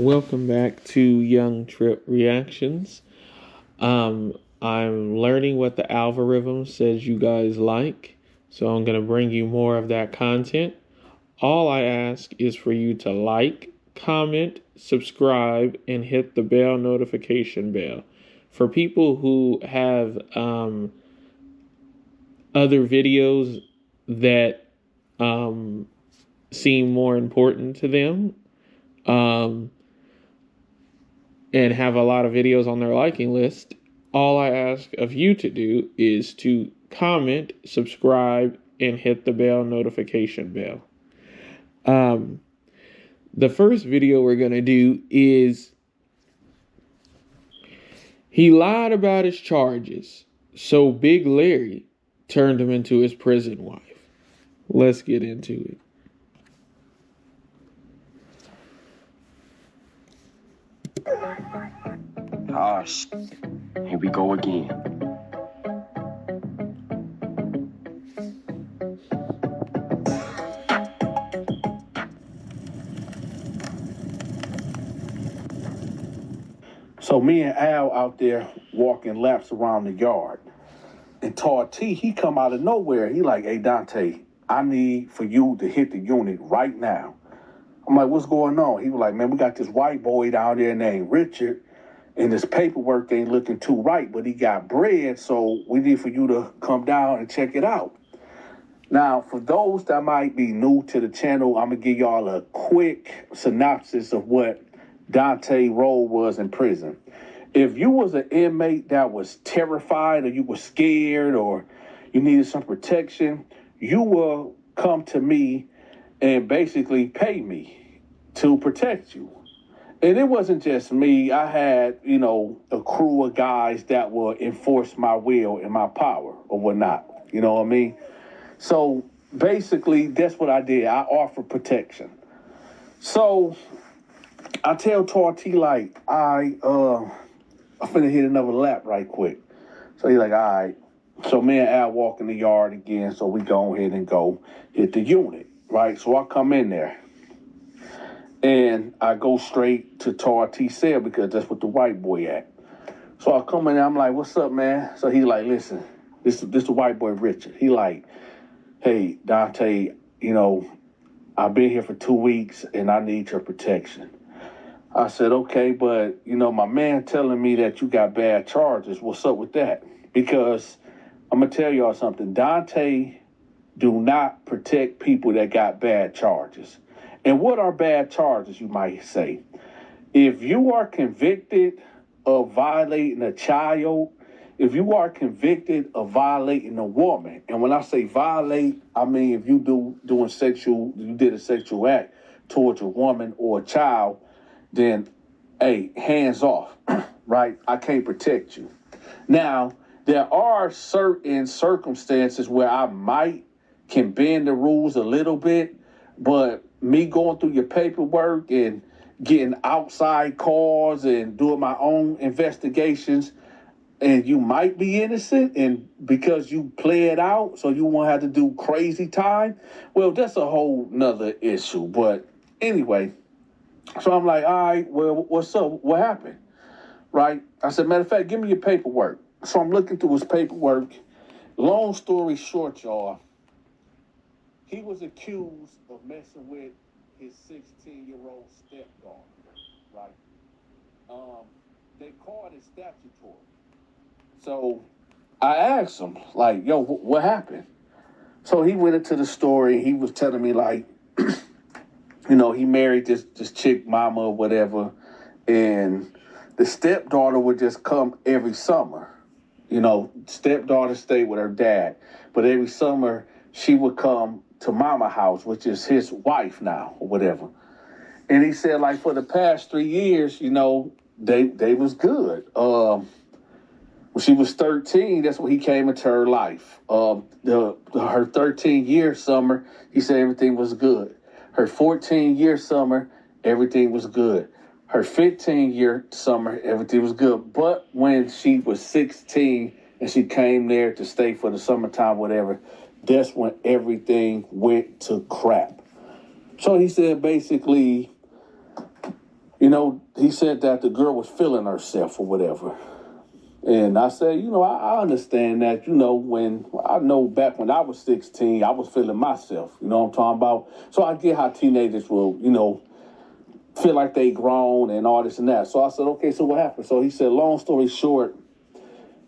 Welcome back to Young Tripp Reactions. I'm learning what the algorithm says you guys like, so I'm going to bring you more of that content. All I ask is for you to like, comment, subscribe, and hit the bell notification bell. For people who have other videos that seem more important to them, and have a lot of videos on their liking list, all I ask of you to do is to comment, subscribe, and hit the bell notification bell. The first video we're going to do is he lied about his charges, so Big Larry turned him into his prison wife. Let's get into it. Gosh, here we go again. So me and Al out there walking laps around the yard. And Todd T, he come out of nowhere. He like, hey, Dante, I need for you to hit the unit right now. I'm like, what's going on? He was like, man, we got this white boy down there named Richard, and his paperwork ain't looking too right, but he got bread, so we need for you to come down and check it out. Now, for those that might be new to the channel, I'm going to give y'all a quick synopsis of what Dante's role was in prison. If you was an inmate that was terrified or you were scared or you needed some protection, you will come to me and basically pay me to protect you. And it wasn't just me. I had, a crew of guys that will enforce my will and my power or whatnot. You know what I mean? So basically, that's what I did. I offered protection. So I tell Torty, like, I'm finna hit another lap right quick. So he's like, all right. So me and Al walk in the yard again, so we go ahead and go hit the unit, right? So I come in there, and I go straight to Torty's cell because that's what the white boy at. So I come in there, I'm like, what's up, man? So he's like, listen, this the white boy Richard. He like, hey, Dante, I've been here for 2 weeks, and I need your protection. I said, okay, but, my man telling me that you got bad charges. What's up with that? Because I'm going to tell y'all something. Dante do not protect people that got bad charges. And what are bad charges, you might say? If you are convicted of violating a child, if you are convicted of violating a woman, and when I say violate, I mean if you did a sexual act towards a woman or a child, then, hey, hands off, right? I can't protect you. Now, there are certain circumstances where I can bend the rules a little bit, but me going through your paperwork and getting outside calls and doing my own investigations, and you might be innocent, and because you play it out, so you won't have to do crazy time, well, that's a whole nother issue. But anyway, so I'm like, all right, well, what's up? What happened? Right? I said, matter of fact, give me your paperwork. So I'm looking through his paperwork. Long story short, y'all, he was accused of messing with his 16-year-old stepdaughter, right? They called it statutory. So I asked him, like, yo, what happened? So he went into the story. He was telling me, like, he married this chick mama or whatever, and the stepdaughter would just come every summer. Stepdaughter stayed with her dad, but every summer she would come to mama house, which is his wife now or whatever. And he said, like, for the past 3 years, they was good. When she was 13, that's when he came into her life. Her 13-year summer, he said everything was good. Her 14-year summer, everything was good. Her 15-year summer, everything was good. But when she was 16 and she came there to stay for the summertime, whatever, that's when everything went to crap. So he said basically, he said that the girl was feeling herself or whatever. And I said, I understand that, back when I was 16, I was feeling myself, you know what I'm talking about? So I get how teenagers will, feel like they grown and all this and that. So I said, okay, so what happened? So he said, long story short,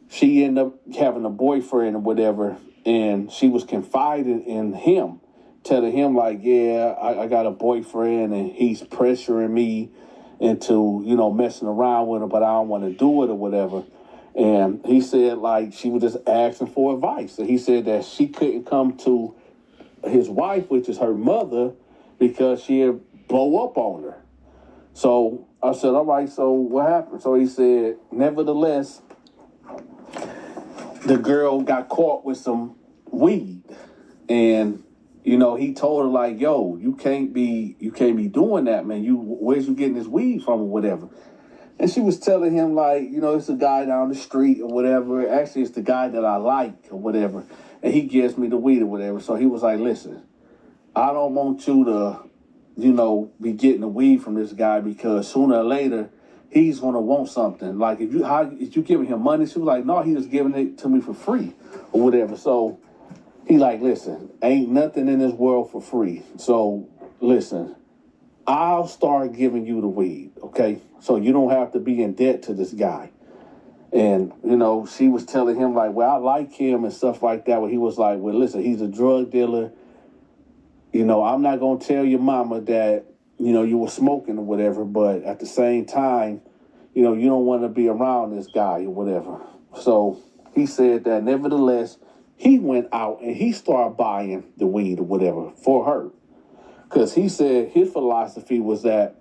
she ended up having a boyfriend or whatever, and she was confiding in him, telling him like, yeah, I got a boyfriend and he's pressuring me into, messing around with her, but I don't want to do it or whatever. And he said like she was just asking for advice. And he said that she couldn't come to his wife, which is her mother, because she'd blow up on her. So I said, all right, so what happened? So he said, nevertheless, the girl got caught with some weed. And, he told her like, yo, you can't be doing that, man. Where's you getting this weed from or whatever? And she was telling him like, it's a guy down the street or whatever. Actually, it's the guy that I like or whatever. And he gives me the weed or whatever. So he was like, listen, I don't want you to, be getting the weed from this guy because sooner or later he's gonna want something. Like if you giving him money, she was like, no, he was giving it to me for free or whatever. So he like, listen, ain't nothing in this world for free. So listen, I'll start giving you the weed, okay? So you don't have to be in debt to this guy. And, she was telling him like, well, I like him and stuff like that. Where he was like, well, listen, he's a drug dealer. I'm not going to tell your mama that, you were smoking or whatever, but at the same time, you don't want to be around this guy or whatever. So he said that nevertheless, he went out and he started buying the weed or whatever for her. Because he said his philosophy was that,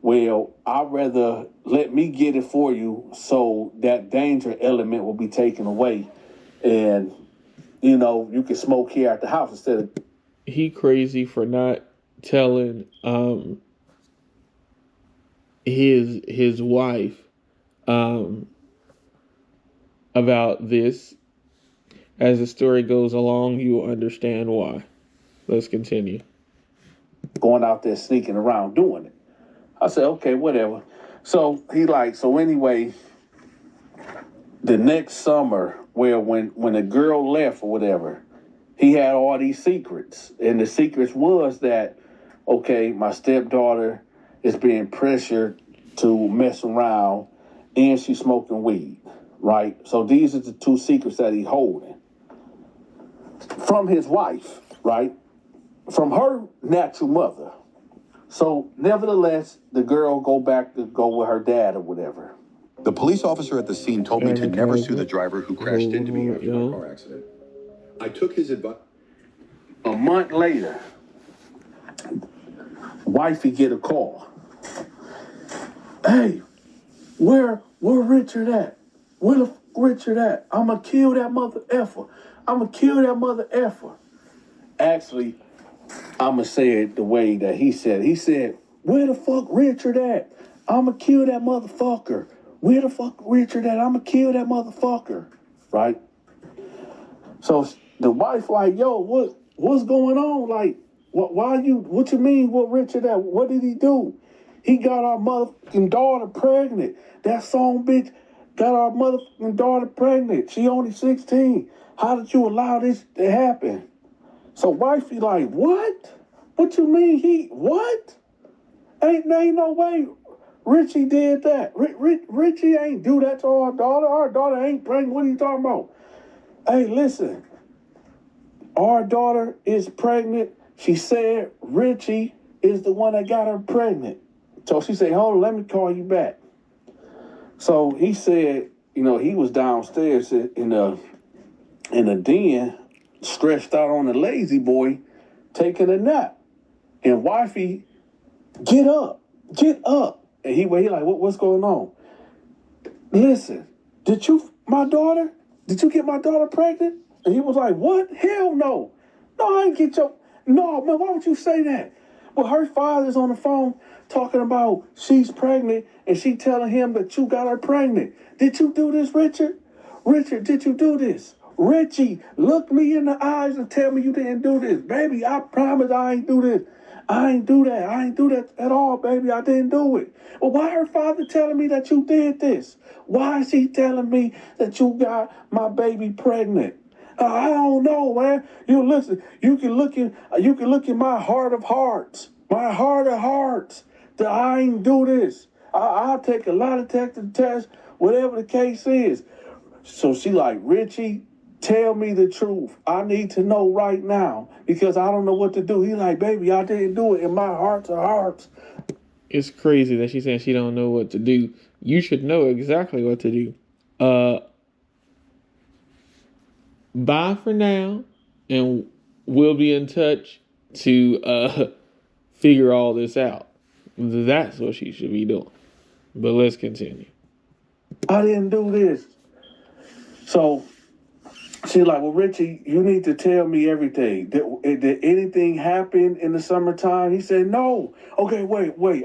well, I'd rather let me get it for you so that danger element will be taken away. And, you can smoke here at the house instead of... He crazy for not telling his wife about this. As the story goes along, you will understand why. Let's continue. Going out there sneaking around doing it. I said, okay, whatever. So so anyway, the next summer, when the girl left or whatever, he had all these secrets. And the secrets was that, okay, my stepdaughter is being pressured to mess around and she's smoking weed, right? So these are the two secrets that he's holding from his wife, right? From her natural mother. So nevertheless, the girl go with her dad or whatever. The police officer at the scene told me to never sue the driver who crashed into me after my car accident. I took his advice. A month later, wifey get a call. Hey, where Richard at? Where the Richard at? I'ma kill that mother effer. I'ma kill that mother effer. Actually, I'ma say it the way that he said. He said, where the fuck Richard at? I'ma kill that motherfucker. Where the fuck Richard at? I'ma kill that motherfucker. Right? So the wife like, yo, what's going on? Like, what you mean, what Richard at? What did he do? He got our motherfucking daughter pregnant. That song bitch got our motherfucking daughter pregnant. She only 16. How did you allow this to happen? So wifey like, what? What you mean what? Ain't no way Richie did that. Richie ain't do that to our daughter. Our daughter ain't pregnant. What are you talking about? Hey, listen. Our daughter is pregnant. She said Richie is the one that got her pregnant. So she said, hold on, let me call you back. So he said, he was downstairs in a den, stretched out on the lazy boy, taking a nap. And wifey, get up. And he like, what's going on? Listen, did you get my daughter pregnant? And he was like, what? Hell no. No, I ain't get no, man, why would you say that? Well, her father's on the phone talking about she's pregnant and she telling him that you got her pregnant. Did you do this, Richard? Richard, did you do this? Richie, look me in the eyes and tell me you didn't do this. Baby, I promise I ain't do this. I ain't do that. I ain't do that at all, baby. I didn't do it. Well, why her father telling me that you did this? Why is he telling me that you got my baby pregnant? I don't know, man. You listen. You can look in my heart of hearts. My heart of hearts. That I ain't do this. I'll take a lie detector test, whatever the case is. So she like, Richie, tell me the truth. I need to know right now because I don't know what to do. He like, baby, I didn't do it in my heart of hearts. It's crazy that she's saying she don't know what to do. You should know exactly what to do. Bye for now, and we'll be in touch to figure all this out. That's what she should be doing. But let's continue. I didn't do this. So she's like, well, Richie, you need to tell me everything. Did anything happen in the summertime? He said, no. Okay, wait.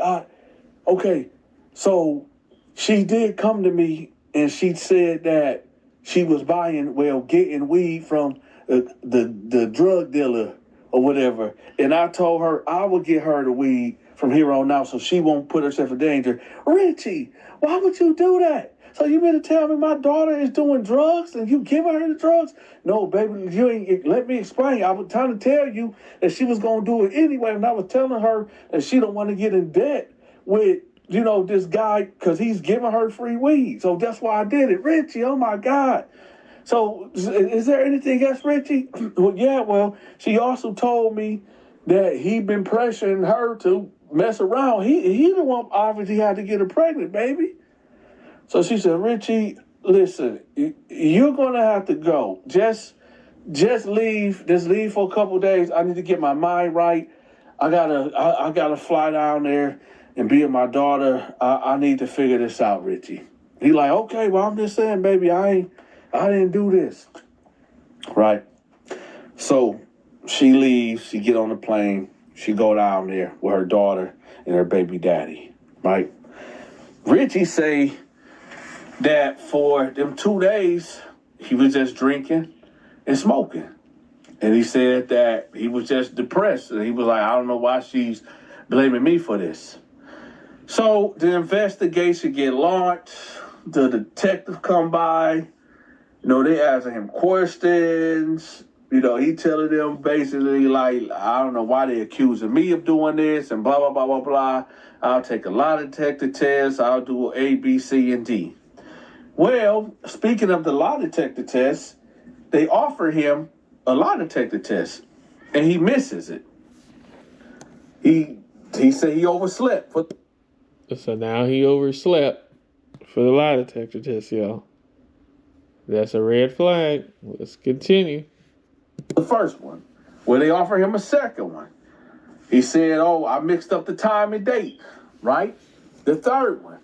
Okay. So she did come to me and she said that she was getting weed from the drug dealer or whatever. And I told her I would get her the weed from here on out so she won't put herself in danger. Richie, why would you do that? So you mean to tell me my daughter is doing drugs and you giving her the drugs? No, baby, you ain't. Let me explain. I was trying to tell you that she was going to do it anyway. And I was telling her that she don't want to get in debt with, this guy because he's giving her free weed. So that's why I did it. Richie, oh my God. So is there anything else, Richie? Well, she also told me that he'd been pressuring her to mess around. He the one obviously had to get her pregnant, baby. So she said, Richie, listen, you're going to have to go. Just leave. Just leave for a couple of days. I need to get my mind right. I gotta fly down there and be with my daughter. I need to figure this out, Richie. He like, okay, well, I'm just saying, baby, I didn't do this. Right. So she leaves. She get on the plane. She go down there with her daughter and her baby daddy. Right. Richie say that for them 2 days, he was just drinking and smoking. And he said that he was just depressed. And he was like, I don't know why she's blaming me for this. So the investigation get launched. The detective come by. They asking him questions. He telling them basically like, I don't know why they accusing me of doing this and blah, blah, blah, blah, blah. I'll take a lie detector test. I'll do A, B, C, and D. Well, speaking of the lie detector test, they offer him a lie detector test, and he misses it. He said he overslept. So now he overslept for the lie detector test, y'all. That's a red flag. Let's continue. The first one, where they offer him a second one. He said, I mixed up the time and date, right? The third one,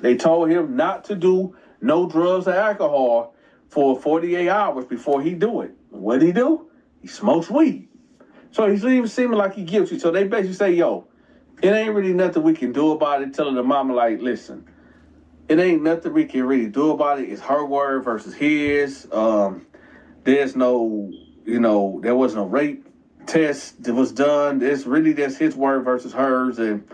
they told him not to do no drugs or alcohol for 48 hours before he do it. What did he do? He smokes weed. So he's even seeming like he guilty. So they basically say, it ain't really nothing we can do about it. Telling the mama, like, listen, it ain't nothing we can really do about it. It's her word versus his. There's no, there was no rape test that was done. It's really just his word versus hers. And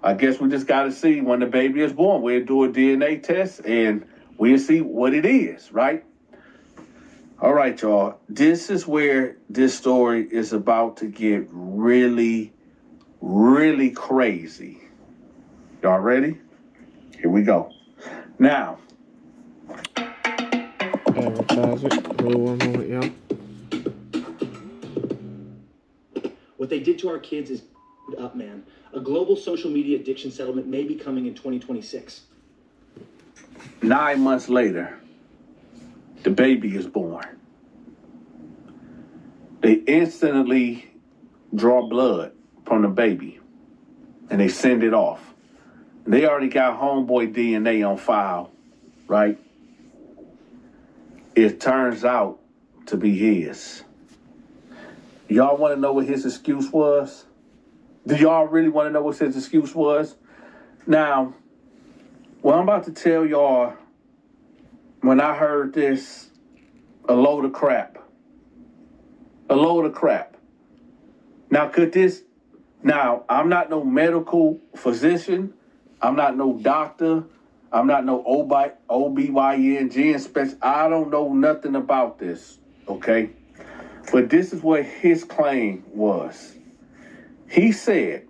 I guess we just got to see when the baby is born. We'll do a DNA test and we'll see what it is, right? All right, y'all. This is where this story is about to get really, really crazy. Y'all ready? Here we go. Now. Advertiser. Hold one moment, y'all. What they did to our kids is up, man. A global social media addiction settlement may be coming in 2026. 9 months later, the baby is born. They instantly draw blood from the baby and they send it off. They already got homeboy DNA on file, right? It turns out to be his. Y'all want to know what his excuse was? Do y'all really want to know what his excuse was? Now, what I'm about to tell y'all, when I heard this, a load of crap. A load of crap. Now, could this Now, I'm not no medical physician. I'm not no doctor. I'm not no OBYN specialist. I don't know nothing about this, okay? But this is what his claim was. He said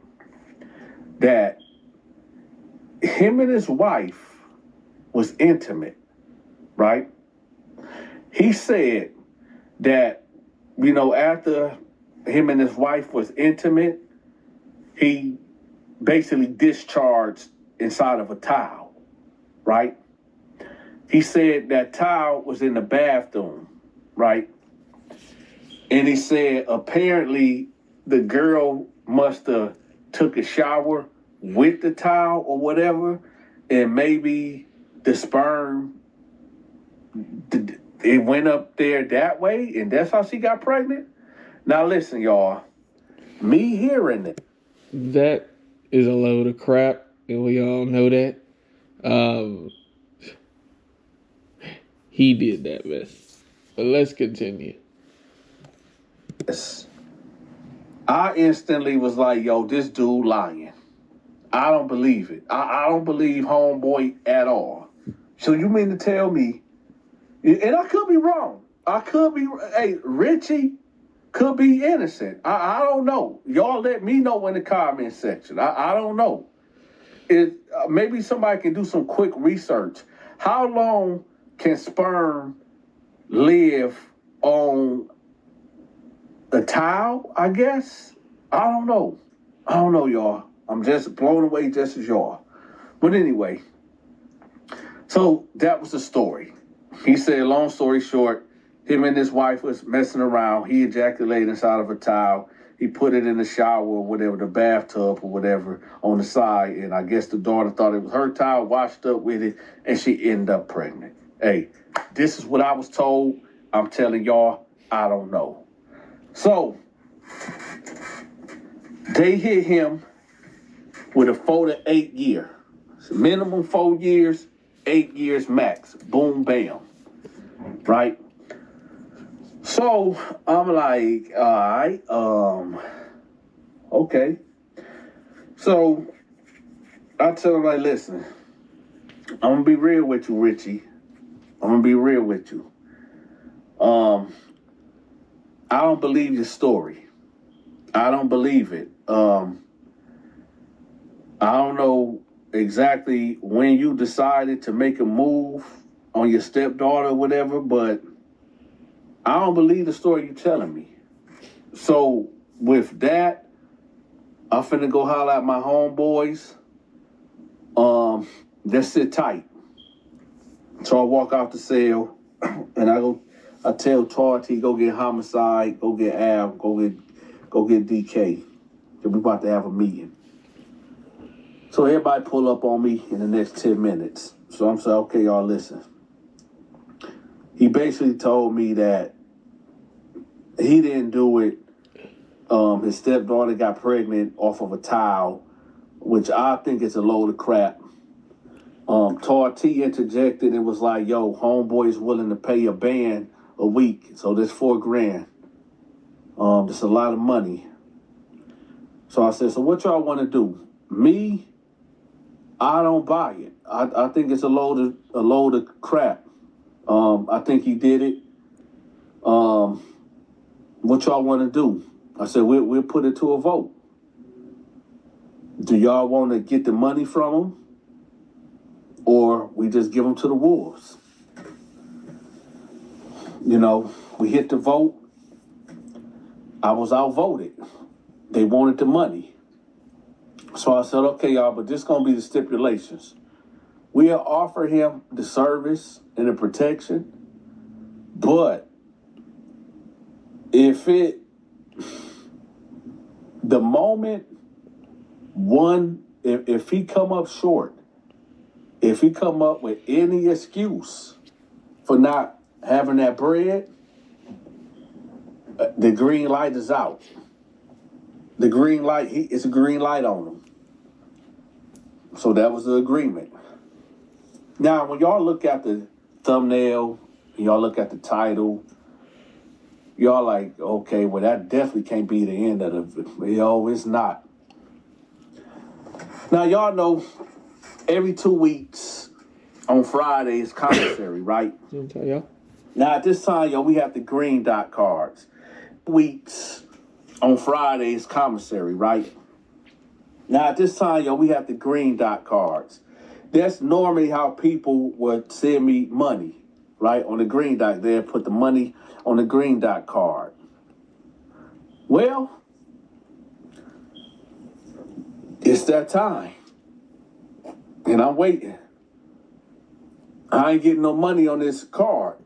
that him and his wife was intimate, right? He said that, after him and his wife was intimate, he basically discharged inside of a towel, right? He said that towel was in the bathroom, right? And he said apparently the girl must have took a shower with the towel or whatever, and maybe the sperm, it went up there that way, and that's how she got pregnant. Now listen, y'all, me hearing it. That is a load of crap, and we all know that. He did that mess. But let's continue. Yes. I instantly was like, yo, this dude lying. I don't believe it. I don't believe homeboy at all. So you mean to tell me, and I could be wrong. Hey, Richie could be innocent. I don't know. Y'all let me know in the comment section. I don't know. Maybe somebody can do some quick research. How long can sperm live on a towel, I guess? I don't know, y'all. I'm just blown away just as y'all. But anyway, so that was the story. He said, long story short, him and his wife was messing around. He ejaculated inside of a towel. He put it in the shower or whatever, the bathtub or whatever on the side. And I guess the daughter thought it was her towel, washed up with it, and she ended up pregnant. Hey, this is what I was told. I'm telling y'all, I don't know. So, they hit him with a 4 to 8 year. Minimum 4 years, 8 years max. Boom, bam. Right? So, I'm like, all right, okay. So, I tell him, like, listen, I'm going to be real with you, Richie. I'm going to be real with you. I don't believe your story. I don't believe it. I don't know exactly when you decided to make a move on your stepdaughter or whatever, but I don't believe the story you're telling me. So with that, I'm finna go holler at my homeboys. Just sit tight. So I walk out the cell and I tell Tarty, go get Homicide, go get Al, go get DK. We about to have a meeting. So everybody pull up on me in the next 10 minutes. So I'm saying, okay, y'all listen. He basically told me that he didn't do it. His stepdaughter got pregnant off of a towel, which I think is a load of crap. Tarty interjected and was like, yo, homeboy's willing to pay a band a week. So there's $4,000. That's a lot of money. So I said, so what y'all want to do? Me, I don't buy it. I think it's a load of crap. I think he did it. What y'all want to do? I said, we'll put it to a vote. Do y'all want to get the money from him? Or we just give him to the wolves? We hit the vote. I was outvoted. They wanted the money. So I said, okay, y'all, but this is going to be the stipulations. We'll offer him the service and the protection, but if he come up short, if he come up with any excuse for not having that bread, the green light is out. The green light, it's a green light on him. So that was the agreement. Now, when y'all look at the thumbnail, and y'all look at the title, y'all like, okay, well, that definitely can't be the end of it. It's not. Now, y'all know every 2 weeks on Friday is commissary, right? Y'all. Now, at this time, we have the green dot cards. Weeks on Friday is commissary, right? Now, at this time, we have the green dot cards. That's normally how people would send me money, right? On the green dot, they'll put the money on the green dot card. Well, it's that time. And I'm waiting. I ain't getting no money on this card.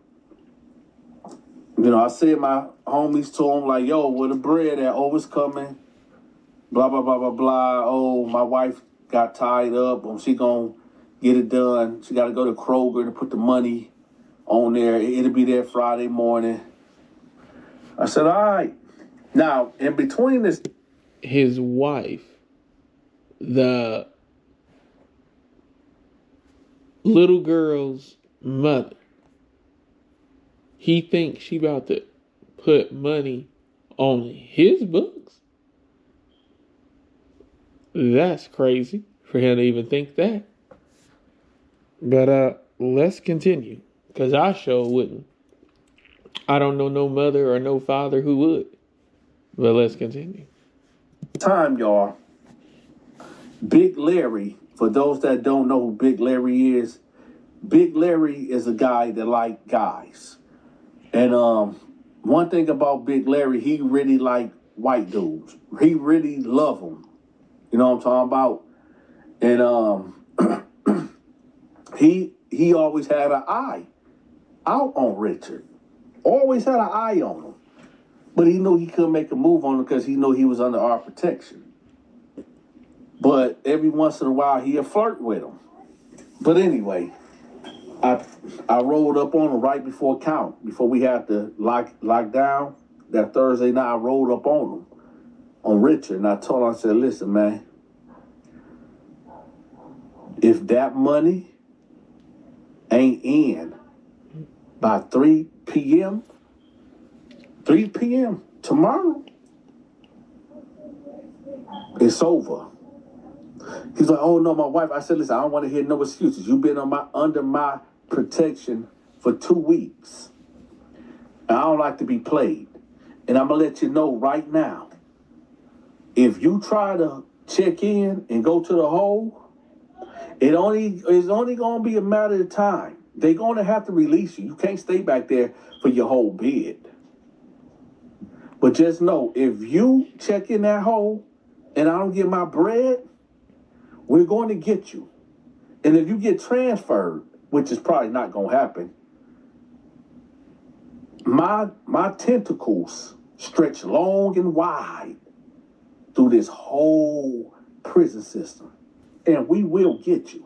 I said my homies to him, like, yo, where the bread at? Oh, it's coming. Blah, blah, blah, blah, blah. Oh, my wife got tied up. She gonna get it done. She got to go to Kroger to put the money on there. It'll be there Friday morning. I said, all right. Now, in between this... His wife, the little girl's mother, he thinks she about to put money on his books? That's crazy for him to even think that. But let's continue, because I sure wouldn't. I don't know no mother or no father who would. But let's continue. Time, y'all. Big Larry, for those that don't know who Big Larry is a guy that like guys. And one thing about Big Larry, he really like white dudes. He really love them. You know what I'm talking about? And he always had an eye out on Richard. Always had an eye on him. But he knew he couldn't make a move on him because he knew he was under our protection. But every once in a while, he'd flirt with him. But anyway, I rolled up on him right before count, before we had to lock down. That Thursday night, I rolled up on him, on Richard. And I told him, I said, listen, man, if that money ain't in by 3 p.m., tomorrow, it's over. He's like, oh, no, my wife. I said, listen, I don't want to hear no excuses. You've been under my protection for 2 weeks. And I don't like to be played. And I'm going to let you know right now, if you try to check in and go to the hole, it's only going to be a matter of time. They're going to have to release you. You can't stay back there for your whole bid. But just know, if you check in that hole and I don't get my bread, we're going to get you. And if you get transferred, which is probably not going to happen, my tentacles stretch long and wide through this whole prison system. And we will get you.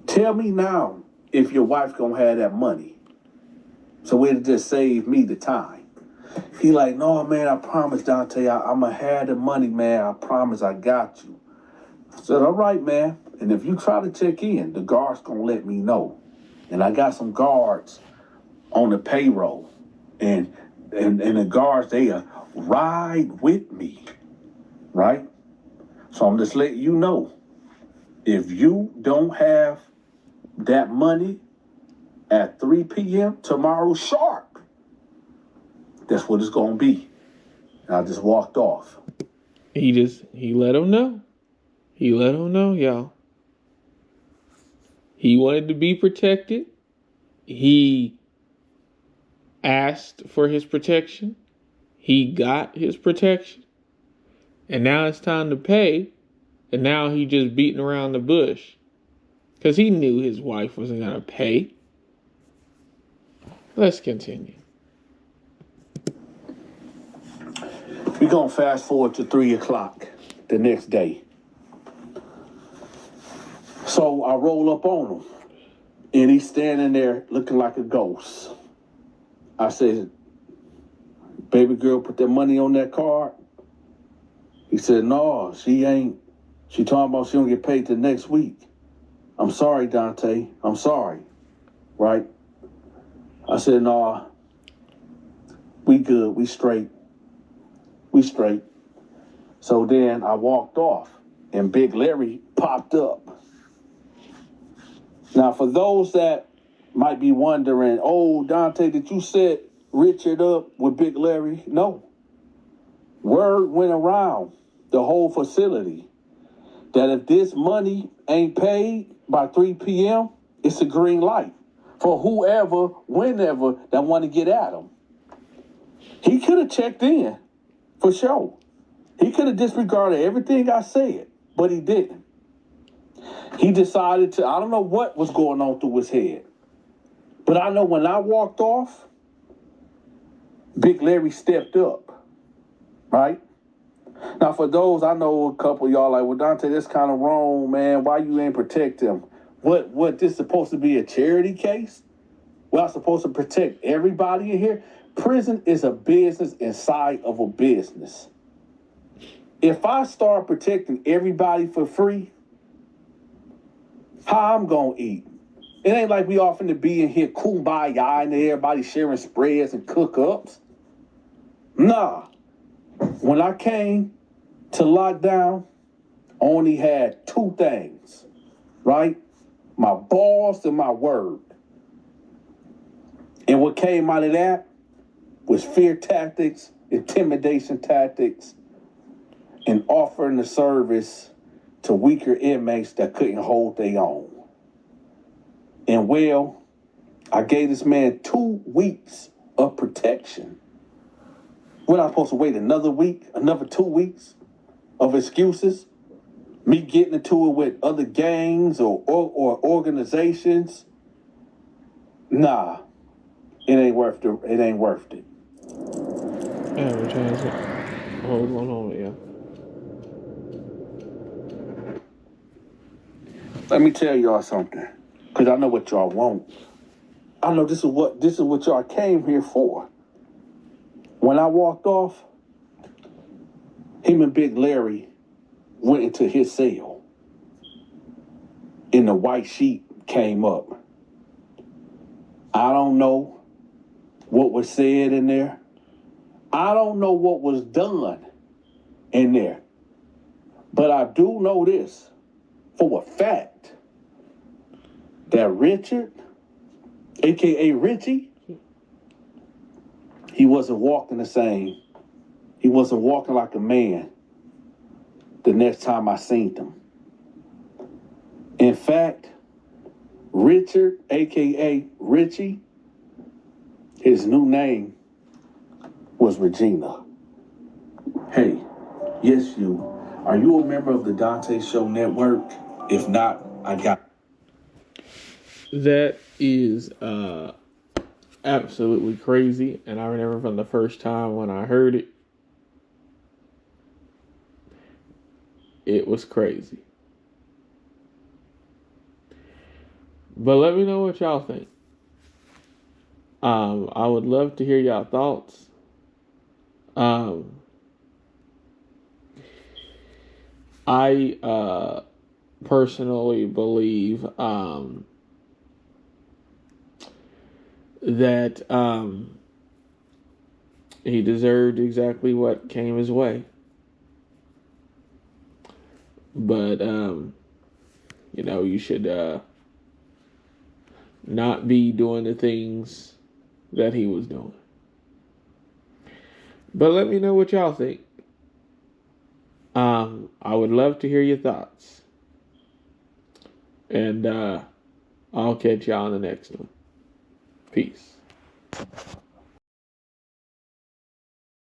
Tell me now if your wife going to have that money. So it'll just save me the time. He like, no, man, I promise, Dante, I'm going to have the money, man. I promise I got you. I said, all right, man. And if you try to check in, the guard's going to let me know. And I got some guards on the payroll. And the guards, they ride with me, right? So I'm just letting you know, if you don't have that money at 3 p.m. tomorrow sharp, that's what it's going to be. And I just walked off. He let him know. He let him know, y'all. He wanted to be protected. He asked for his protection. He got his protection. And now it's time to pay. And now he just beating around the bush. Because he knew his wife wasn't going to pay. Let's continue. We're going to fast forward to 3 o'clock the next day. So I roll up on him. And he's standing there looking like a ghost. I said, baby girl, put that money on that card. He said, no, she ain't. She talking about she don't get paid till next week. I'm sorry, Dante. I'm sorry. Right? I said, no, we good. We straight. We straight. So then I walked off. and Big Larry popped up. Now, for those that might be wondering, oh, Dante, did you set Richard up with Big Larry? No. Word went around the whole facility that if this money ain't paid by 3 p.m., it's a green light for whoever, whenever that want to get at him. He could have checked in, for sure. He could have disregarded everything I said, but he didn't. He decided to, I don't know what was going on through his head, but I know when I walked off, Big Larry stepped up, right? Now, for those, I know a couple of y'all like, well, Dante, that's kind of wrong, man. Why you ain't protect him? What, this supposed to be a charity case? Well, I'm supposed to protect everybody in here? Prison is a business inside of a business. If I start protecting everybody for free, how I'm going to eat? It ain't like we often to be in here kumbaya and everybody sharing spreads and cook-ups. Nah. When I came to lockdown, I only had two things, right? My balls and my word. And what came out of that was fear tactics, intimidation tactics, and offering the service to weaker inmates that couldn't hold their own. And well, I gave this man 2 weeks of protection. What, I'm supposed to wait another week, another 2 weeks of excuses? Me getting into it with other gangs or organizations? Nah, it ain't worth it. It ain't worth it. Yeah, we're trying to hold on, yeah. Let me tell y'all something, because I know what y'all want. I know this is what y'all came here for. When I walked off, him and Big Larry went into his cell. And the white sheet came up. I don't know what was said in there. I don't know what was done in there. But I do know this for a fact, that Richard, a.k.a. Richie, he wasn't walking the same. He wasn't walking like a man the next time I seen him. In fact, Richard, a.k.a. Richie, his new name was Regina. Hey, yes, you. Are you a member of the Dante Show Network? If not, I got... That is absolutely crazy. And I remember from the first time when I heard it, it was crazy. But let me know what y'all think. I would love to hear y'all thoughts. I personally believe that he deserved exactly what came his way. But you should not be doing the things that he was doing. But let me know what y'all think. I would love to hear your thoughts. And I'll catch y'all on the next one. Peace.